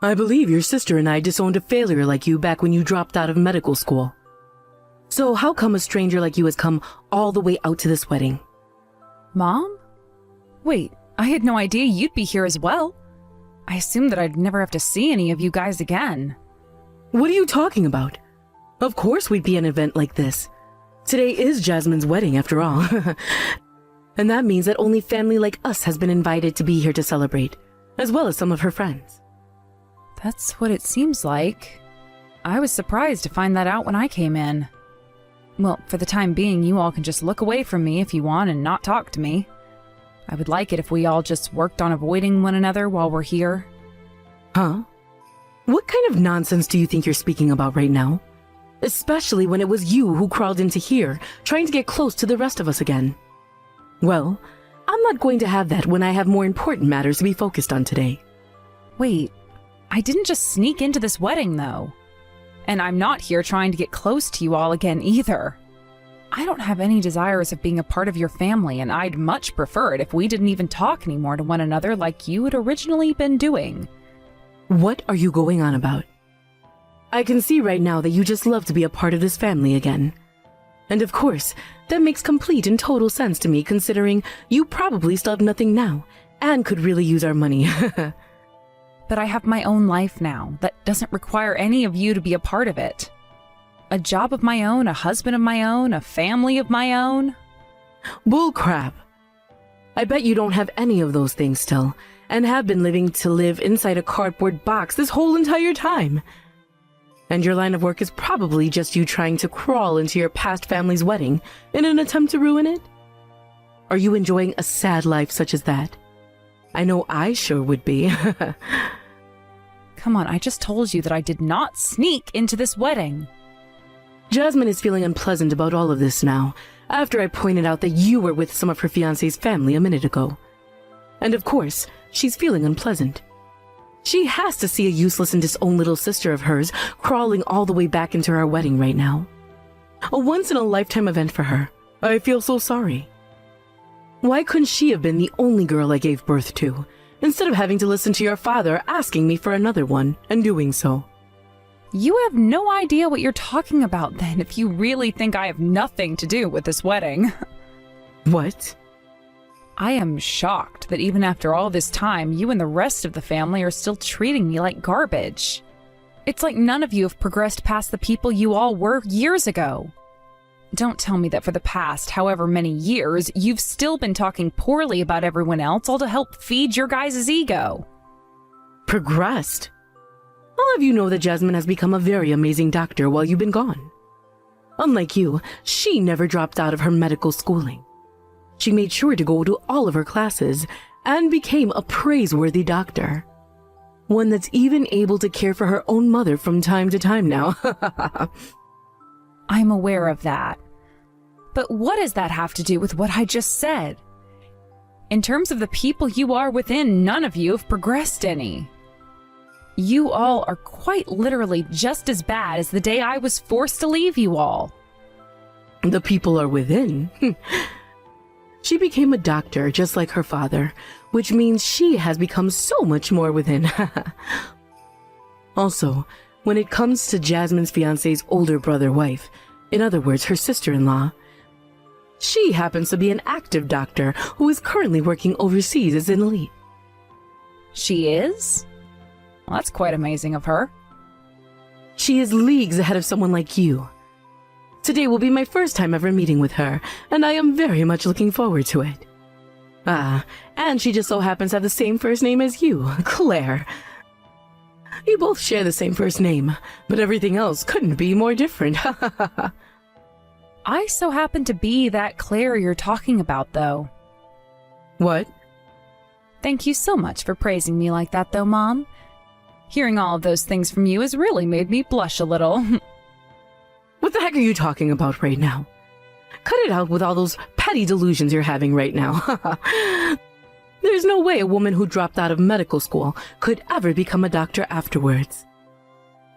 I believe your sister and I disowned a failure like you back when you dropped out of medical school. So how come a stranger like you has come all the way out to this wedding? Mom? Wait, I had no idea you'd be here as well. I assumed that I'd never have to see any of you guys again. What are you talking about? Of course we'd be at an event like this. Today is Jasmine's wedding after all. And that means that only family like us has been invited to be here to celebrate, as well as some of her friends. That's what it seems like. I was surprised to find that out when I came in. Well, for the time being, you all can just look away from me if you want and not talk to me. I would like it if we all just worked on avoiding one another while we're here. Huh? What kind of nonsense do you think you're speaking about right now? Especially when it was you who crawled into here, trying to get close to the rest of us again. Well, I'm not going to have that when I have more important matters to be focused on today. Wait, I didn't just sneak into this wedding, though. And I'm not here trying to get close to you all again either. I don't have any desires of being a part of your family, and I'd much prefer it if we didn't even talk anymore to one another like you had originally been doing. What are you going on about? I can see right now that you just love to be a part of this family again. And of course, that makes complete and total sense to me considering you probably still have nothing now and could really use our money. But I have my own life now that doesn't require any of you to be a part of it. A job of my own, a husband of my own, a family of my own. Bull crap. I bet you don't have any of those things still, and have been living to live inside a cardboard box this whole entire time. And your line of work is probably just you trying to crawl into your past family's wedding in an attempt to ruin it? Are you enjoying a sad life such as that? I know I sure would be. Come on, I just told you that I did not sneak into this wedding. Jasmine is feeling unpleasant about all of this now, after I pointed out that you were with some of her fiancé's family a minute ago. And of course, she's feeling unpleasant. She has to see a useless and disowned little sister of hers crawling all the way back into our wedding right now. A once-in-a-lifetime event for her. I feel so sorry. Why couldn't she have been the only girl I gave birth to, instead of having to listen to your father asking me for another one and doing so? You have no idea what you're talking about then if you really think I have nothing to do with this wedding. What? I am shocked that even after all this time, you and the rest of the family are still treating me like garbage. It's like none of you have progressed past the people you all were years ago. Don't tell me that for the past however many years, you've still been talking poorly about everyone else, all to help feed your guys' ego. Progressed? All of you know that Jasmine has become a very amazing doctor while you've been gone. Unlike you, she never dropped out of her medical schooling. She made sure to go to all of her classes and became a praiseworthy doctor. One that's even able to care for her own mother from time to time now. I'm aware of that. But what does that have to do with what I just said? In terms of the people you are within, none of you have progressed any. You all are quite literally just as bad as the day I was forced to leave you all. The people are within. She became a doctor just like her father, which means she has become so much more within. Also, when it comes to Jasmine's fiancé's older brother-wife, in other words, her sister-in-law, she happens to be an active doctor who is currently working overseas as an elite. She is? Well, that's quite amazing of her. She is leagues ahead of someone like you. Today will be my first time ever meeting with her, and I am very much looking forward to it. Ah, and she just so happens to have the same first name as you, Claire. You both share the same first name, but everything else couldn't be more different. I so happen to be that Claire you're talking about, though. What? Thank you so much for praising me like that, though, Mom. Hearing all of those things from you has really made me blush a little. What the heck are you talking about right now? Cut it out with all those petty delusions you're having right now. There's no way a woman who dropped out of medical school could ever become a doctor afterwards.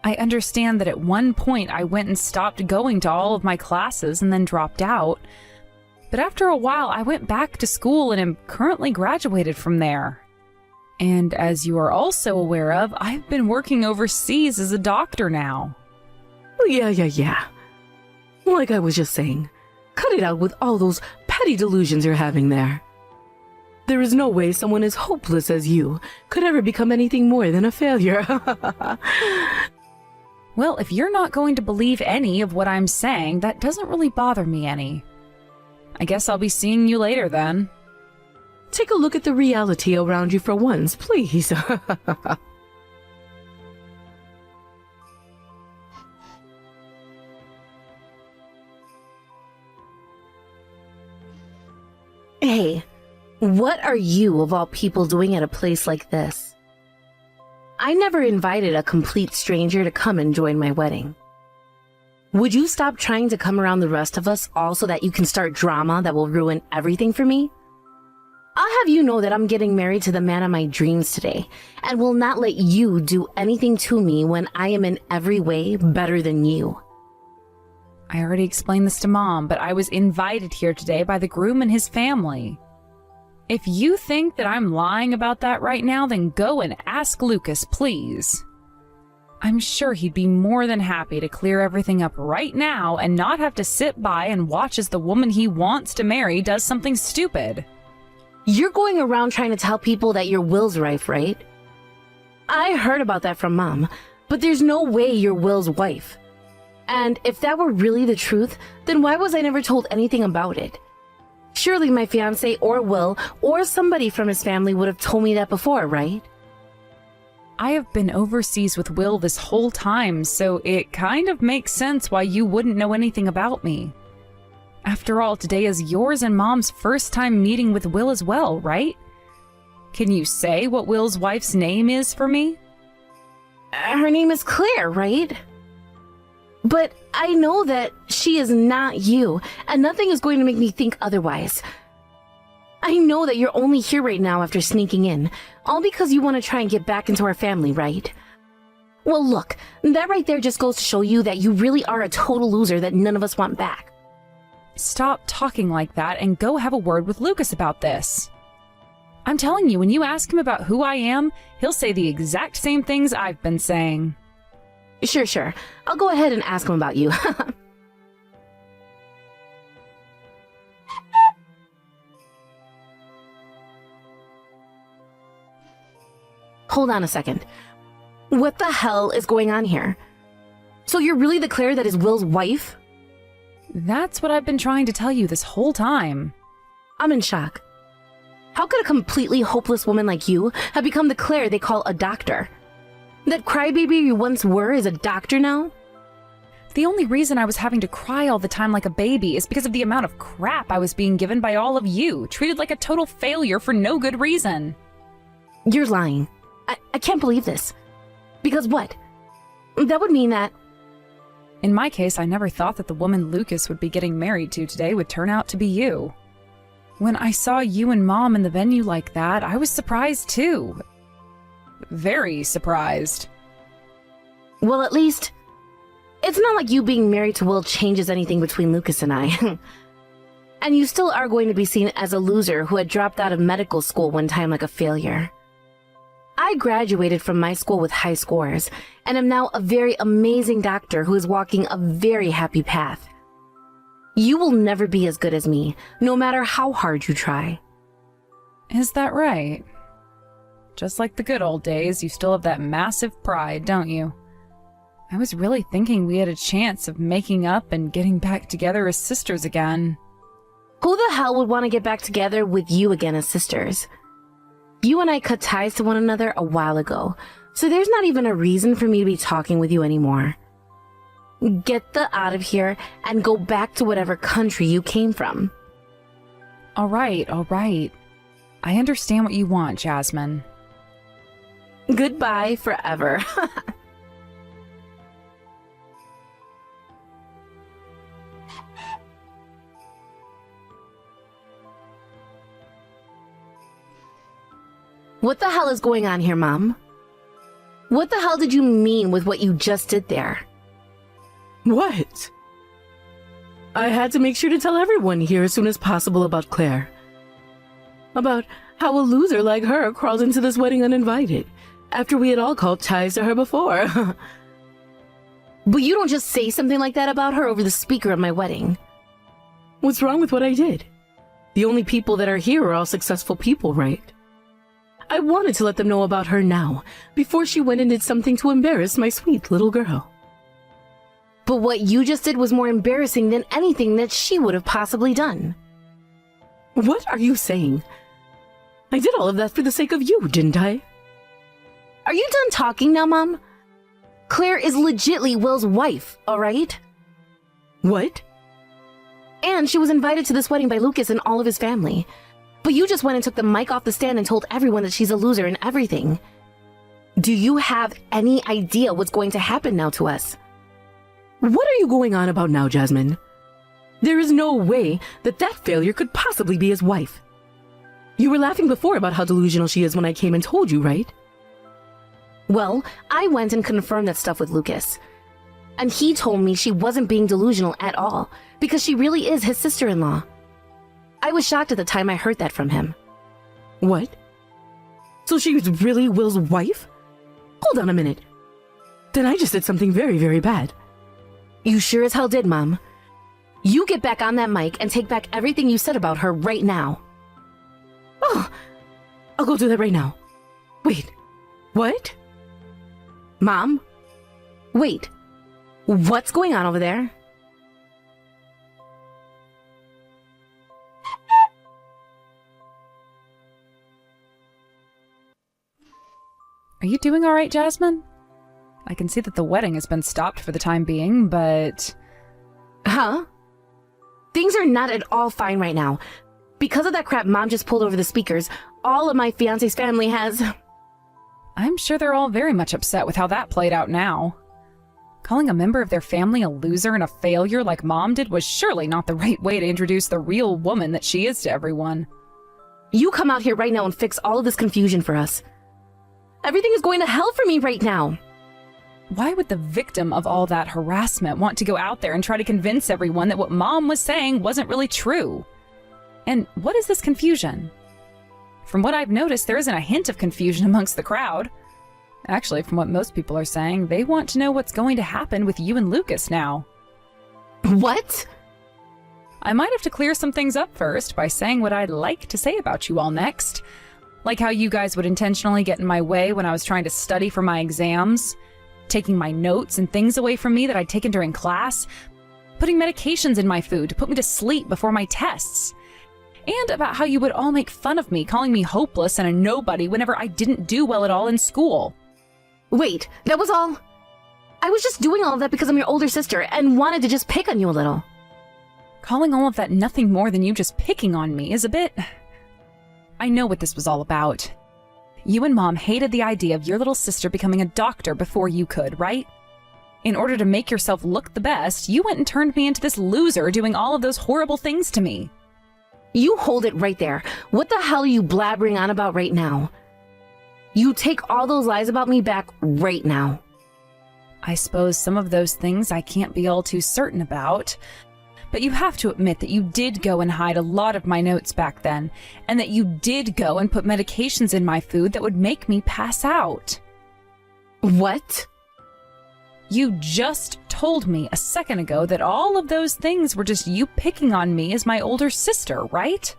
I understand that at one point I went and stopped going to all of my classes and then dropped out. But after a while I went back to school and am currently graduated from there. And as you are also aware of, I've been working overseas as a doctor now. Yeah. Like I was just saying, cut it out with all those petty delusions you're having there. There is no way someone as hopeless as you could ever become anything more than a failure. Well, if you're not going to believe any of what I'm saying, that doesn't really bother me any. I guess I'll be seeing you later then. Take a look at the reality around you for once, please. Hey, what are you, of all people, doing at a place like this? I never invited a complete stranger to come and join my wedding. Would you stop trying to come around the rest of us all so that you can start drama that will ruin everything for me? I'll have you know that I'm getting married to the man of my dreams today, and will not let you do anything to me when I am in every way better than you. I already explained this to Mom, but I was invited here today by the groom and his family. If you think that I'm lying about that right now, then go and ask Lucas, please. I'm sure he'd be more than happy to clear everything up right now and not have to sit by and watch as the woman he wants to marry does something stupid. You're going around trying to tell people that your will's wife, right? I heard about that from Mom, but there's no way you're Will's wife. And if that were really the truth, then why was I never told anything about it? Surely my fiancé or Will or somebody from his family would have told me that before, right? I have been overseas with Will this whole time, so it kind of makes sense why you wouldn't know anything about me. After all, today is yours and Mom's first time meeting with Will as well, right? Can you say what Will's wife's name is for me? Her name is Claire, right? But I know that she is not you, and nothing is going to make me think otherwise. I know that you're only here right now after sneaking in, all because you want to try and get back into our family, right? Well, look, that right there just goes to show you that you really are a total loser that none of us want back. Stop talking like that and go have a word with Lucas about this. I'm telling you, when you ask him about who I am, he'll say the exact same things I've been saying. Sure. I'll go ahead and ask him about you. Hold on a second. What the hell is going on here? So you're really the Claire that is Will's wife? That's what I've been trying to tell you this whole time. I'm in shock. How could a completely hopeless woman like you have become the Claire they call a doctor? That crybaby you once were is a doctor now? The only reason I was having to cry all the time like a baby is because of the amount of crap I was being given by all of you, treated like a total failure for no good reason. You're lying. I can't believe this. Because what? That would mean that... In my case, I never thought that the woman Lucas would be getting married to today would turn out to be you. When I saw you and Mom in the venue like that, I was surprised too. Very surprised. Well, at least... It's not like you being married to Will changes anything between Lucas and I. And you still are going to be seen as a loser who had dropped out of medical school one time like a failure. I graduated from my school with high scores, and am now a very amazing doctor who is walking a very happy path. You will never be as good as me, no matter how hard you try. Is that right? Just like the good old days, you still have that massive pride, don't you? I was really thinking we had a chance of making up and getting back together as sisters again. Who the hell would want to get back together with you again as sisters? You and I cut ties to one another a while ago, so there's not even a reason for me to be talking with you anymore. Get the out of here and go back to whatever country you came from. All right. I understand what you want, Jasmine. Goodbye forever. What the hell is going on here, Mom? What the hell did you mean with what you just did there? What? I had to make sure to tell everyone here as soon as possible about Claire. About How a loser like her crawled into this wedding uninvited, after we had all called ties to her before. But you don't just say something like that about her over the speaker of my wedding. What's wrong with what I did? The only people that are here are all successful people, right? I wanted to let them know about her now, before she went and did something to embarrass my sweet little girl. But what you just did was more embarrassing than anything that she would have possibly done. What are you saying? I did all of that for the sake of you, didn't I? Are you done talking now, Mom? Claire is legitly Will's wife, alright? What? And she was invited to this wedding by Lucas and all of his family. But you just went and took the mic off the stand and told everyone that she's a loser and everything. Do you have any idea what's going to happen now to us? What are you going on about now, Jasmine? There is no way that failure could possibly be his wife. You were laughing before about how delusional she is when I came and told you, right? Well, I went and confirmed that stuff with Lucas. And he told me she wasn't being delusional at all, because she really is his sister-in-law. I was shocked at the time I heard that from him. What? So she was really Will's wife? Hold on a minute. Then I just did something very, very bad. You sure as hell did, Mom. You get back on that mic and take back everything you said about her right now. Oh, I'll go do that right now. Wait, what? Mom? Wait, what's going on over there? Are you doing all right, Jasmine? I can see that the wedding has been stopped for the time being, but... Huh? Things are not at all fine right now. Because of that crap Mom just pulled over the speakers, all of my fiancé's family has... I'm sure they're all very much upset with how that played out now. Calling a member of their family a loser and a failure like Mom did was surely not the right way to introduce the real woman that she is to everyone. You come out here right now and fix all of this confusion for us. Everything is going to hell for me right now. Why would the victim of all that harassment want to go out there and try to convince everyone that what Mom was saying wasn't really true? And what is this confusion? From what I've noticed, there isn't a hint of confusion amongst the crowd. Actually, from what most people are saying, they want to know what's going to happen with you and Lucas now. What? I might have to clear some things up first by saying what I'd like to say about you all next. Like how you guys would intentionally get in my way when I was trying to study for my exams, taking my notes and things away from me that I'd taken during class, putting medications in my food to put me to sleep before my tests, and about how you would all make fun of me, calling me hopeless and a nobody whenever I didn't do well at all in school. Wait, that was all? I was just doing all of that because I'm your older sister and wanted to just pick on you a little. Calling all of that nothing more than you just picking on me is a bit... I know what this was all about. You and Mom hated the idea of your little sister becoming a doctor before you could, right? In order to make yourself look the best, you went and turned me into this loser doing all of those horrible things to me. You hold it right there. What the hell are you blabbering on about right now? You take all those lies about me back right now. I suppose some of those things I can't be all too certain about, but you have to admit that you did go and hide a lot of my notes back then, and that you did go and put medications in my food that would make me pass out. What? You just told me a second ago that all of those things were just you picking on me as my older sister, right?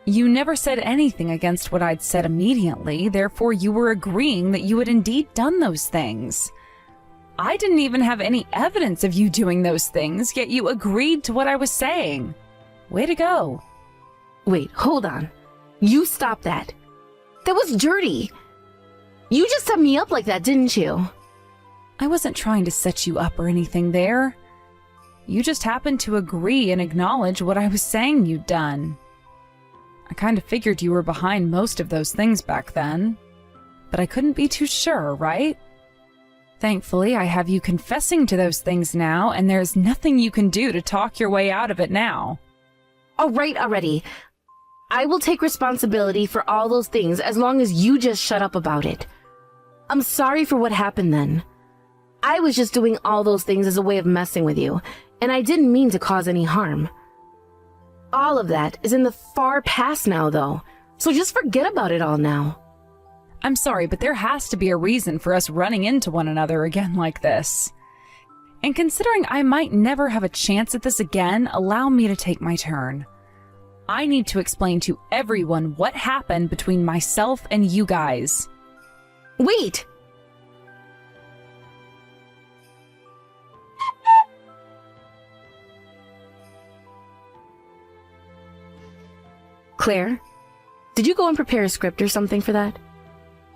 You never said anything against what I'd said immediately, therefore you were agreeing that you had indeed done those things. I didn't even have any evidence of you doing those things, yet you agreed to what I was saying. Way to go. Wait, hold on. You stop that. That was dirty. You just set me up like that, didn't you? I wasn't trying to set you up or anything there. You just happened to agree and acknowledge what I was saying you'd done. I kind of figured you were behind most of those things back then, but I couldn't be too sure, right? Thankfully, I have you confessing to those things now, and there's nothing you can do to talk your way out of it now. All right, already. I will take responsibility for all those things as long as you just shut up about it. I'm sorry for what happened then. I was just doing all those things as a way of messing with you, and I didn't mean to cause any harm. All of that is in the far past now, though. So just forget about it all now. I'm sorry, but there has to be a reason for us running into one another again like this. And considering I might never have a chance at this again, allow me to take my turn. I need to explain to everyone what happened between myself and you guys. Wait! Claire, did you go and prepare a script or something for that?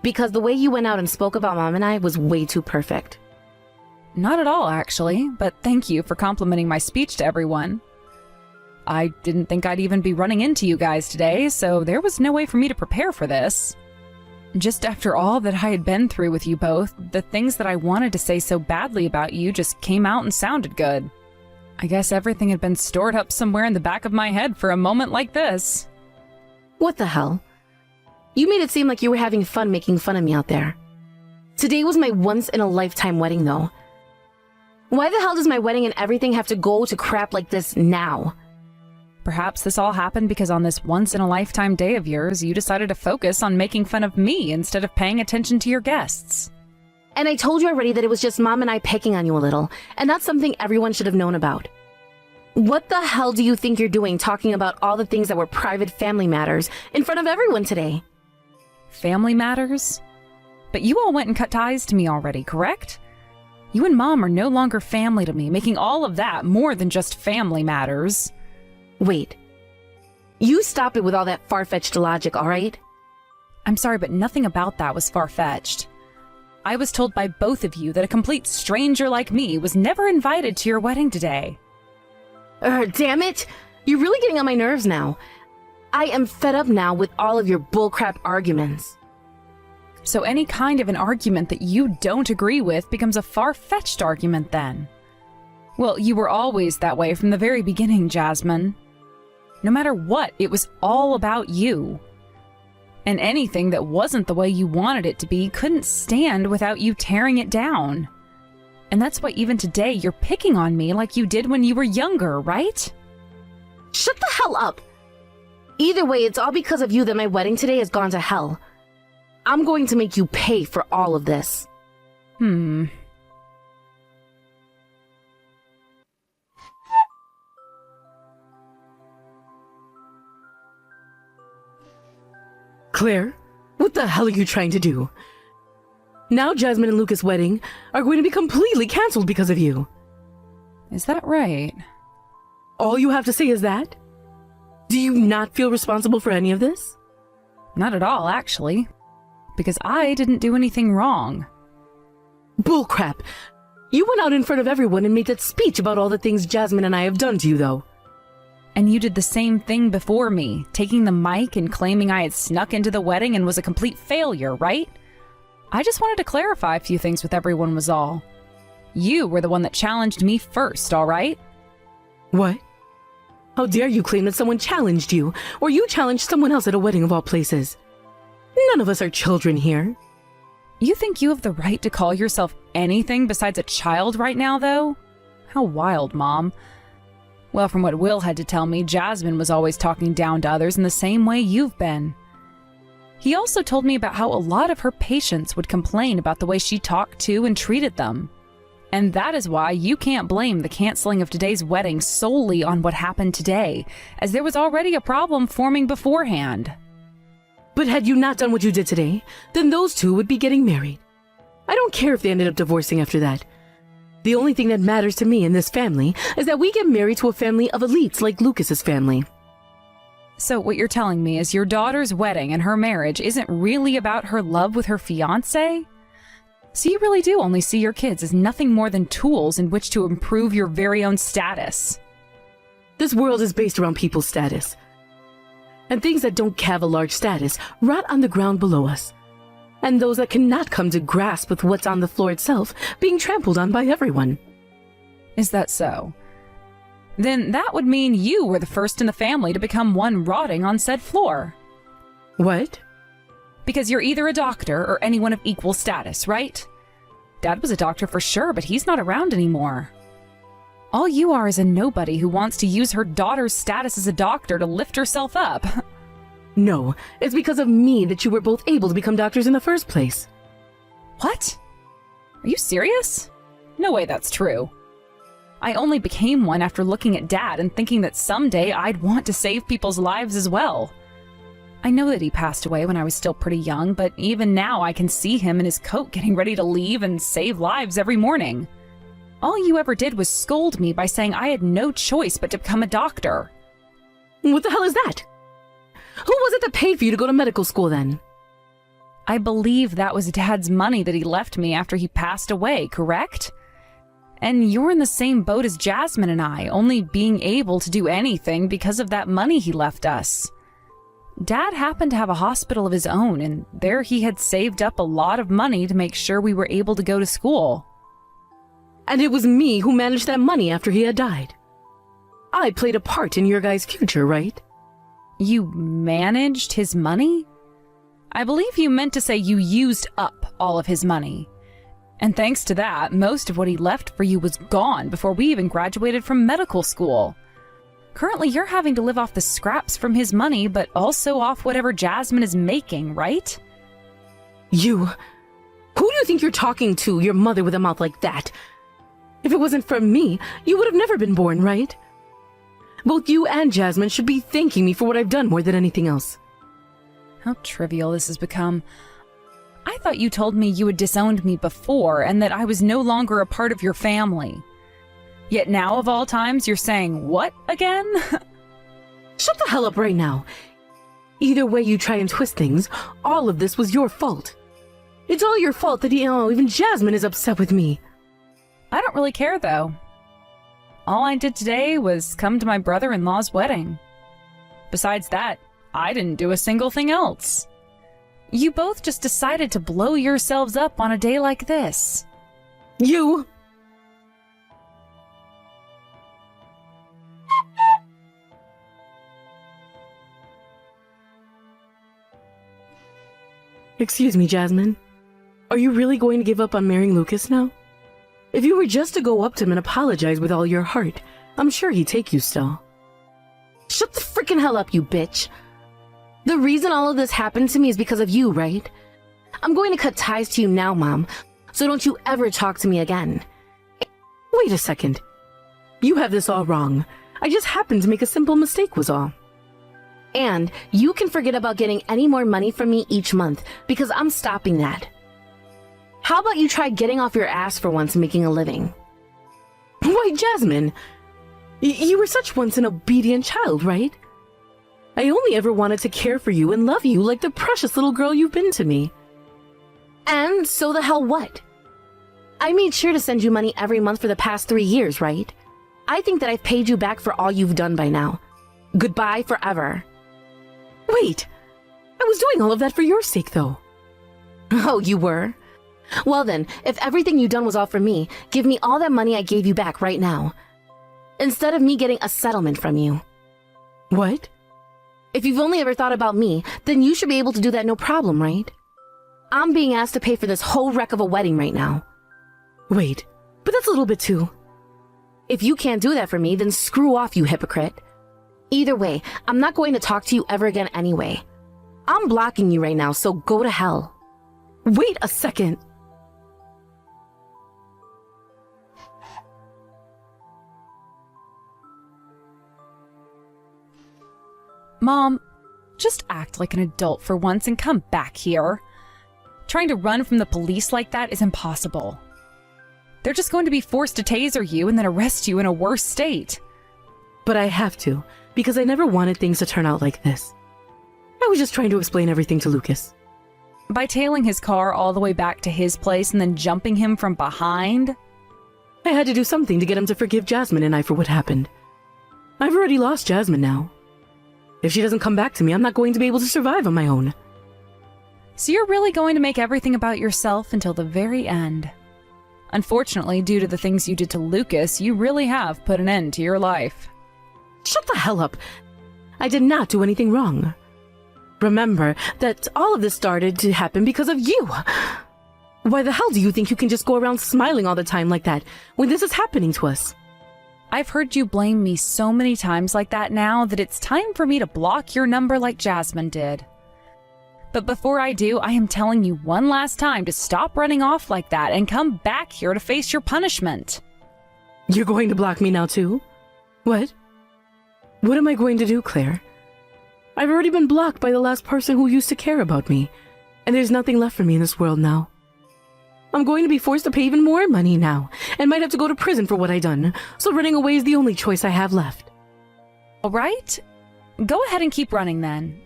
Because the way you went out and spoke about Mom and I was way too perfect. Not at all, actually, but thank you for complimenting my speech to everyone. I didn't think I'd even be running into you guys today, so there was no way for me to prepare for this. Just after all that I had been through with you both, the things that I wanted to say so badly about you just came out and sounded good. I guess everything had been stored up somewhere in the back of my head for a moment like this. What the hell? You made it seem like you were having fun making fun of me out there. Today was my once-in-a-lifetime wedding, though. Why the hell does my wedding and everything have to go to crap like this now? Perhaps this all happened because on this once-in-a-lifetime day of yours, you decided to focus on making fun of me instead of paying attention to your guests. And I told you already that it was just Mom and I picking on you a little, and that's something everyone should have known about. What the hell do you think you're doing talking about all the things that were private family matters in front of everyone today? Family matters? But you all went and cut ties to me already, correct? You and Mom are no longer family to me, making all of that more than just family matters. Wait. You stop it with all that far-fetched logic, all right? I'm sorry, but nothing about that was far-fetched. I was told by both of you that a complete stranger like me was never invited to your wedding today. Damn it! You're really getting on my nerves now. I am fed up now with all of your bullcrap arguments. So any kind of an argument that you don't agree with becomes a far-fetched argument then. Well, you were always that way from the very beginning, Jasmine. No matter what, it was all about you. And anything that wasn't the way you wanted it to be couldn't stand without you tearing it down. And that's why even today you're picking on me like you did when you were younger, right? Shut the hell up! Either way, it's all because of you that my wedding today has gone to hell. I'm going to make you pay for all of this. Claire, what the hell are you trying to do? Now Jasmine and Lucas' wedding are going to be completely cancelled because of you. Is that right? All you have to say is that? Do you not feel responsible for any of this? Not at all, actually. Because I didn't do anything wrong. Bullcrap! You went out in front of everyone and made that speech about all the things Jasmine and I have done to you, though. And you did the same thing before me, taking the mic and claiming I had snuck into the wedding and was a complete failure, right? I just wanted to clarify a few things with everyone was all. You were the one that challenged me first, all right? What? How dare you claim that someone challenged you, or you challenged someone else at a wedding of all places? None of us are children here. You think you have the right to call yourself anything besides a child right now, though? How wild, Mom. Well, from what Will had to tell me, Jasmine was always talking down to others in the same way you've been. He also told me about how a lot of her patients would complain about the way she talked to and treated them. And that is why you can't blame the canceling of today's wedding solely on what happened today, as there was already a problem forming beforehand. But had you not done what you did today, then those two would be getting married. I don't care if they ended up divorcing after that. The only thing that matters to me in this family is that we get married to a family of elites like Lucas's family. So what you're telling me is your daughter's wedding and her marriage isn't really about her love with her fiancé? So you really do only see your kids as nothing more than tools in which to improve your very own status. This world is based around people's status. And things that don't have a large status rot on the ground below us. And those that cannot come to grasp with what's on the floor itself being trampled on by everyone. Is that so? Then that would mean you were the first in the family to become one rotting on said floor. What? Because you're either a doctor or anyone of equal status, right? Dad was a doctor for sure, but he's not around anymore. All you are is a nobody who wants to use her daughter's status as a doctor to lift herself up. No, it's because of me that you were both able to become doctors in the first place. What? Are you serious? No way that's true. I only became one after looking at Dad and thinking that someday I'd want to save people's lives as well. I know that he passed away when I was still pretty young, but even now I can see him in his coat getting ready to leave and save lives every morning. All you ever did was scold me by saying I had no choice but to become a doctor. What the hell is that? Who was it that paid for you to go to medical school then? I believe that was Dad's money that he left me after he passed away, correct? And you're in the same boat as Jasmine and I, only being able to do anything because of that money he left us. Dad happened to have a hospital of his own, and there he had saved up a lot of money to make sure we were able to go to school. And it was me who managed that money after he had died. I played a part in your guys' future, right? You managed his money? I believe you meant to say you used up all of his money. And thanks to that, most of what he left for you was gone before we even graduated from medical school. Currently, you're having to live off the scraps from his money, but also off whatever Jasmine is making, right? You... Who do you think you're talking to, your mother with a mouth like that? If it wasn't for me, you would have never been born, right? Both you and Jasmine should be thanking me for what I've done more than anything else. How trivial this has become. I thought you told me you had disowned me before and that I was no longer a part of your family. Yet now, of all times, you're saying what again? Shut the hell up right now. Either way you try and twist things, all of this was your fault. It's all your fault that even Jasmine is upset with me. I don't really care, though. All I did today was come to my brother-in-law's wedding. Besides that, I didn't do a single thing else. You both just decided to blow yourselves up on a day like this. You... Excuse me, Jasmine. Are you really going to give up on marrying Lucas now? If you were just to go up to him and apologize with all your heart, I'm sure he'd take you still. Shut the freaking hell up, you bitch. The reason all of this happened to me is because of you, right? I'm going to cut ties to you now, Mom, so don't you ever talk to me again. Wait a second. You have this all wrong. I just happened to make a simple mistake was all. And you can forget about getting any more money from me each month, because I'm stopping that. How about you try getting off your ass for once and making a living? Why, Jasmine, you were such once an obedient child, right? I only ever wanted to care for you and love you like the precious little girl you've been to me. And so the hell what? I made sure to send you money every month for the past 3 years, right? I think that I've paid you back for all you've done by now. Goodbye forever. Wait, I was doing all of that for your sake, though. Oh, you were? Well then, if everything you've done was all for me, give me all that money I gave you back right now. Instead of me getting a settlement from you. What? If you've only ever thought about me, then you should be able to do that no problem, right? I'm being asked to pay for this whole wreck of a wedding right now. Wait, but that's a little bit too... If you can't do that for me, then screw off, you hypocrite. Either way, I'm not going to talk to you ever again anyway. I'm blocking you right now, so go to hell. Wait a second. Mom, just act like an adult for once and come back here. Trying to run from the police like that is impossible. They're just going to be forced to taser you and then arrest you in a worse state. But I have to, because I never wanted things to turn out like this. I was just trying to explain everything to Lucas. By tailing his car all the way back to his place and then jumping him from behind? I had to do something to get him to forgive Jasmine and I for what happened. I've already lost Jasmine now. If she doesn't come back to me, I'm not going to be able to survive on my own. So you're really going to make everything about yourself until the very end. Unfortunately, due to the things you did to Lucas, you really have put an end to your life. Shut the hell up. I did not do anything wrong. Remember that all of this started to happen because of you. Why the hell do you think you can just go around smiling all the time like that when this is happening to us? I've heard you blame me so many times like that now that it's time for me to block your number like Jasmine did. But before I do, I am telling you one last time to stop running off like that and come back here to face your punishment. You're going to block me now too? What? What am I going to do, Claire? I've already been blocked by the last person who used to care about me, and there's nothing left for me in this world now. I'm going to be forced to pay even more money now, and might have to go to prison for what I done, so running away is the only choice I have left. All right? Go ahead and keep running then.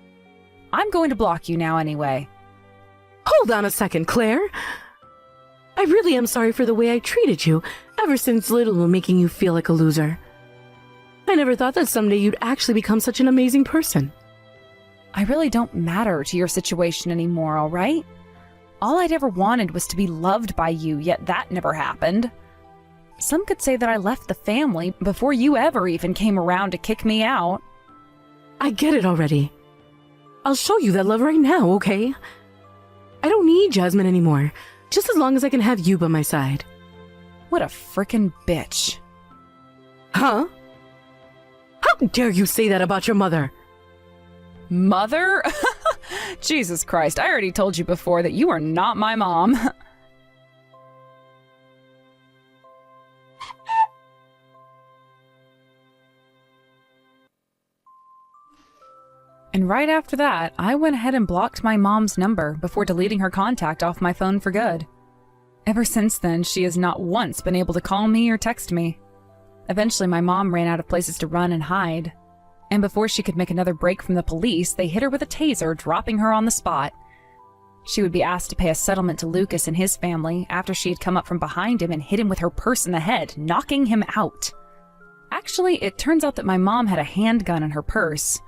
I'm going to block you now anyway. Hold on a second, Claire. I really am sorry for the way I treated you ever since little, making you feel like a loser. I never thought that someday you'd actually become such an amazing person. I really don't matter to your situation anymore, all right? All I'd ever wanted was to be loved by you, yet that never happened. Some could say that I left the family before you ever even came around to kick me out. I get it already. I'll show you that love right now, okay? I don't need Jasmine anymore, just as long as I can have you by my side. What a frickin' bitch. Huh? How dare you say that about your mother? Mother? Jesus Christ, I already told you before that you are not my mom. And right after that, I went ahead and blocked my mom's number before deleting her contact off my phone for good. Ever since then, she has not once been able to call me or text me. Eventually, my mom ran out of places to run and hide. And before she could make another break from the police, they hit her with a taser, dropping her on the spot. She would be asked to pay a settlement to Lucas and his family after she had come up from behind him and hit him with her purse in the head, knocking him out. Actually, it turns out that my mom had a handgun in her purse.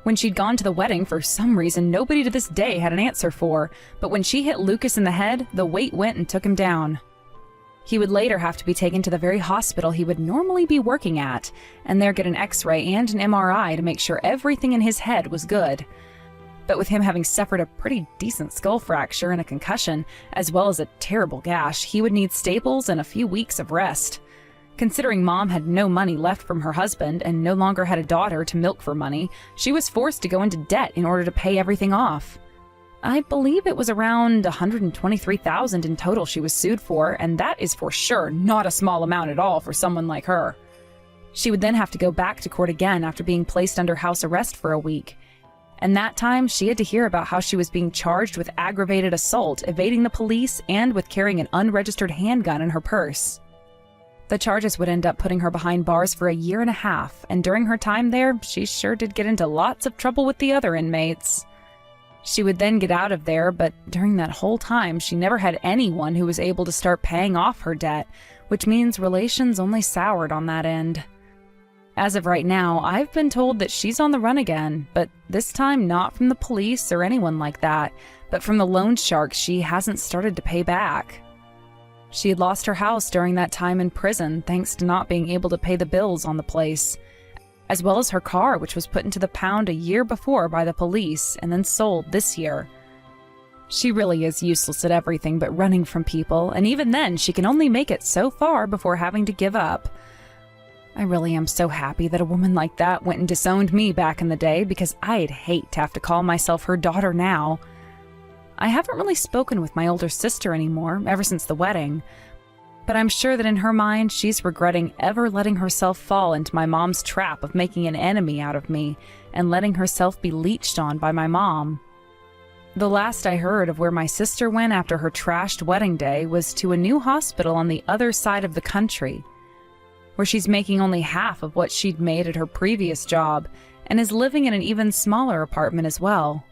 When she'd gone to the wedding, for some reason, nobody to this day had an answer for, but when she hit Lucas in the head, the weight went and took him down. He would later have to be taken to the very hospital he would normally be working at, and there get an X-ray and an MRI to make sure everything in his head was good. But with him having suffered a pretty decent skull fracture and a concussion, as well as a terrible gash, he would need staples and a few weeks of rest. Considering Mom had no money left from her husband and no longer had a daughter to milk for money, she was forced to go into debt in order to pay everything off. I believe it was around $123,000 in total she was sued for, and that is for sure not a small amount at all for someone like her. She would then have to go back to court again after being placed under house arrest for a week. And that time, she had to hear about how she was being charged with aggravated assault, evading the police, and with carrying an unregistered handgun in her purse. The charges would end up putting her behind bars for 1.5 years, and during her time there, she sure did get into lots of trouble with the other inmates. She would then get out of there, but during that whole time, she never had anyone who was able to start paying off her debt, which means relations only soured on that end. As of right now, I've been told that she's on the run again, but this time not from the police or anyone like that, but from the loan sharks she hasn't started to pay back. She had lost her house during that time in prison thanks to not being able to pay the bills on the place, as well as her car, which was put into the pound 1 year before by the police and then sold this year. She really is useless at everything but running from people, and even then she can only make it so far before having to give up. I really am so happy that a woman like that went and disowned me back in the day, because I'd hate to have to call myself her daughter now. I haven't really spoken with my older sister anymore, ever since the wedding, but I'm sure that in her mind she's regretting ever letting herself fall into my mom's trap of making an enemy out of me and letting herself be leeched on by my mom. The last I heard of where my sister went after her trashed wedding day was to a new hospital on the other side of the country, where she's making only half of what she'd made at her previous job and is living in an even smaller apartment as well.